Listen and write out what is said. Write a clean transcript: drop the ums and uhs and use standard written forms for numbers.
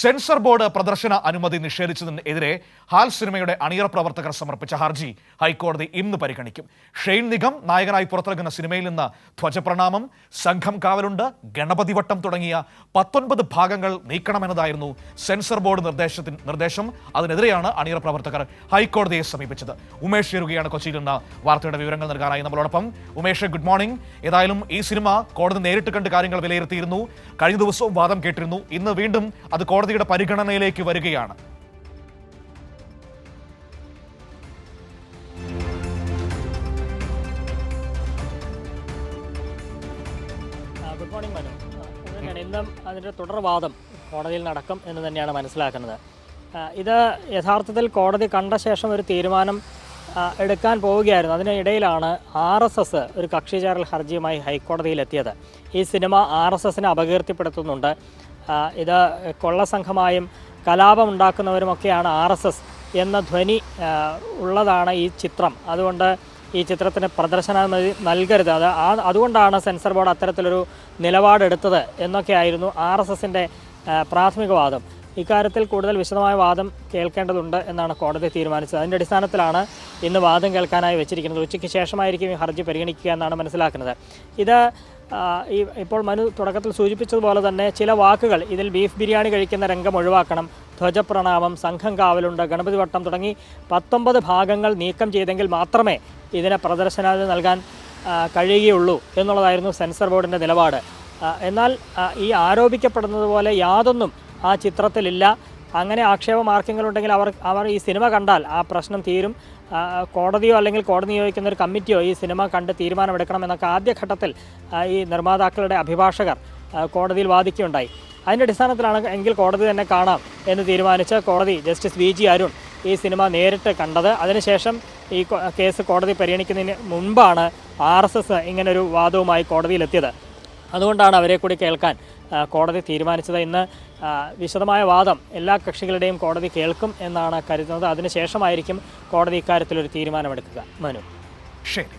Censor board പ്രദർശന അനുമതി നിഷേധിച്ചതിനെതിരെ ഹാൽ സിനിമയുടെ അണിയറ പ്രവർത്തകർ സമർപ്പിച്ച ഹർജി ഹൈക്കോടതി ഇന്ന് പരിഗണിക്കും. ഷെയ്ൻ നിഗം നായകനായി പുറത്തിറങ്ങുന്ന സിനിമയിൽ നിന്ന് ധ്വജപ്രണാമം, സംഘം കാവലുണ്ട്, ഗണപതിവട്ടം തുടങ്ങിയ 19 ഭാഗങ്ങൾ നീക്കണമെന്നതായിരുന്നു സെൻസർ ബോർഡ് നിർദ്ദേശം. അതിനെതിരെയാണ് അണിയറ പ്രവർത്തകർ ഹൈക്കോടതിയെ സമീപിച്ചത്. ഉമേഷ് ചേരുകയാണ് കൊച്ചിയിൽ നിന്ന് വാർത്തയുടെ വിവരങ്ങൾ നൽകാനായി നമ്മളോടൊപ്പം. Umesh, good morning. ഏതായാലും ഈ സിനിമ കോടതി നേരിട്ട് കണ്ട് കാര്യങ്ങൾ വിലയിരുത്തിയിരുന്നു. കഴിഞ്ഞ ദിവസവും വാദം കേട്ടിരുന്നു. ഇന്ന് വീണ്ടും അത് കോടതിയുടെ പരിഗണനയിലേക്ക് വരികയാണ്. Good morning Manu. ഇന്നും അതിൻ്റെ തുടർവാദം കോടതിയിൽ നടക്കും എന്ന് തന്നെയാണ് മനസ്സിലാക്കുന്നത്. ഇത് യഥാർത്ഥത്തിൽ കോടതി കണ്ട ശേഷം ഒരു തീരുമാനം എടുക്കാൻ പോവുകയായിരുന്നു. അതിനിടയിലാണ് RSS ഒരു കക്ഷിചേരൽ ഹർജിയുമായി ഹൈക്കോടതിയിലെത്തിയത്. ഈ സിനിമ RSSനെ അപകീർത്തിപ്പെടുത്തുന്നുണ്ട്, ഇത് കൊള്ളസംഘമായും കലാപമുണ്ടാക്കുന്നവരുമൊക്കെയാണ് RSS എന്ന ധ്വനി ഉള്ളതാണ് ഈ ചിത്രം. അതുകൊണ്ട് ഈ ചിത്രത്തിന് പ്രദർശനാനുമതി നൽകരുത്, അതുകൊണ്ടാണ് സെൻസർ ബോർഡ് അത്തരത്തിലൊരു നിലപാടെടുത്തത് എന്നൊക്കെയായിരുന്നു RSSൻ്റെ പ്രാഥമിക വാദം. ഇക്കാര്യത്തിൽ കൂടുതൽ വിശദമായ വാദം കേൾക്കേണ്ടതുണ്ട് എന്നാണ് കോടതി തീരുമാനിച്ചത്. അതിൻ്റെ അടിസ്ഥാനത്തിലാണ് ഇന്ന് വാദം കേൾക്കാനായി വെച്ചിരിക്കുന്നത്. ഉച്ചയ്ക്ക് ശേഷമായിരിക്കും ഈ ഹർജി പരിഗണിക്കുക എന്നാണ് മനസ്സിലാക്കുന്നത്. ഇത് ഇപ്പോൾ മനു തുടക്കത്തിൽ സൂചിപ്പിച്ചതുപോലെ തന്നെ ചില വാക്കുകൾ, ഇതിൽ ബീഫ് ബിരിയാണി കഴിക്കുന്ന രംഗം ഒഴിവാക്കണം, ധ്വജപ്രണാമം, സംഘം കാവലുണ്ട്, ഗണപതിവട്ടം തുടങ്ങി 19 ഭാഗങ്ങൾ നീക്കം ചെയ്തെങ്കിൽ മാത്രമേ ഇതിന് പ്രദർശനാനുമതി നൽകാൻ കഴിയുകയുള്ളൂ എന്നുള്ളതായിരുന്നു സെൻസർ ബോർഡിൻ്റെ നിലപാട്. എന്നാൽ ഈ ആരോപിക്കപ്പെടുന്നത് പോലെ യാതൊന്നും ആ ചിത്രത്തിലില്ല. അങ്ങനെ ആക്ഷേപം ആർക്കെങ്കിലുണ്ടെങ്കിൽ അവർ ഈ സിനിമ കണ്ടാൽ ആ പ്രശ്നം തീരും. കോടതിയോ അല്ലെങ്കിൽ കോടതി നിയോഗിക്കുന്ന ഒരു കമ്മിറ്റിയോ ഈ സിനിമ കണ്ട് തീരുമാനമെടുക്കണം എന്നൊക്കെ ആദ്യഘട്ടത്തിൽ ഈ നിർമ്മാതാക്കളുടെ അഭിഭാഷകർ കോടതിയിൽ വാദിക്കുകയുണ്ടായി. അതിൻ്റെ അടിസ്ഥാനത്തിലാണ് എങ്കിൽ കോടതി തന്നെ കാണാം എന്ന് തീരുമാനിച്ച് കോടതി ജസ്റ്റിസ് VG അരുൺ ഈ സിനിമ നേരിട്ട് കണ്ടത്. അതിനുശേഷം ഈ കേസ് കോടതി പരിഗണിക്കുന്നതിന് മുൻപാണ് RSS ഇങ്ങനൊരു വാദവുമായി കോടതിയിലെത്തിയത്. അതുകൊണ്ടാണ് അവരെ കൂടി കേൾക്കാൻ കോടതി തീരുമാനിച്ചത്. ഇന്ന് വിശദമായ വാദം എല്ലാ കക്ഷികളുടെയും കോടതി കേൾക്കും എന്നാണ് കരുതുന്നത്. അതിനുശേഷമായിരിക്കും കോടതി ഇക്കാര്യത്തിലൊരു തീരുമാനമെടുക്കുക. മനു, ശരി.